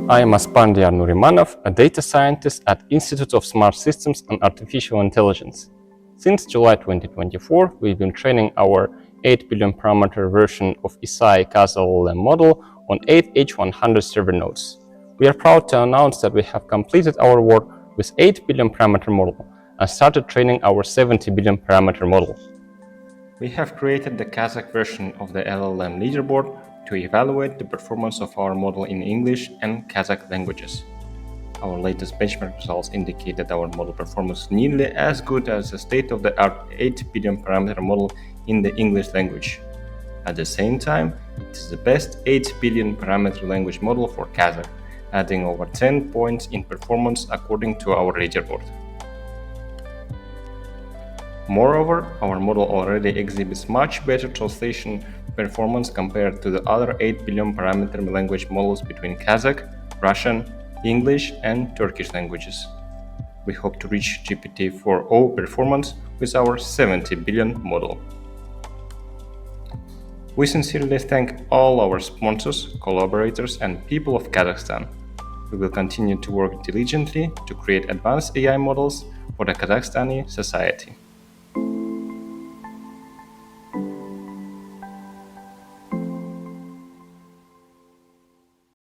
I am Aspandyar Nurimanov, a data scientist at Institute of Smart Systems and Artificial Intelligence. Since July 2024, we've been training our 8 billion parameter version of ISSAI KAZ-LLM model on 8 H100 server nodes. We are proud to announce that we have completed our work with 8 billion parameter model and started training our 70 billion parameter model. We have created the Kazakh version of the LLM leaderboard to evaluate the performance of our model in English and Kazakh languages. Our latest benchmark results indicate that our model performance is nearly as good as the state-of-the-art 8 billion parameter model in the English language. At the same time, it is the best 8 billion parameter language model for Kazakh, adding over 10 points in performance according to our leaderboard. Moreover, our model already exhibits much better translation performance compared to the other 8 billion parameter language models between Kazakh, Russian, English, and Turkish languages. We hope to reach GPT-4o performance with our 70 billion model. We sincerely thank all our sponsors, collaborators, and people of Kazakhstan. We will continue to work diligently to create advanced AI models for the Kazakhstani society.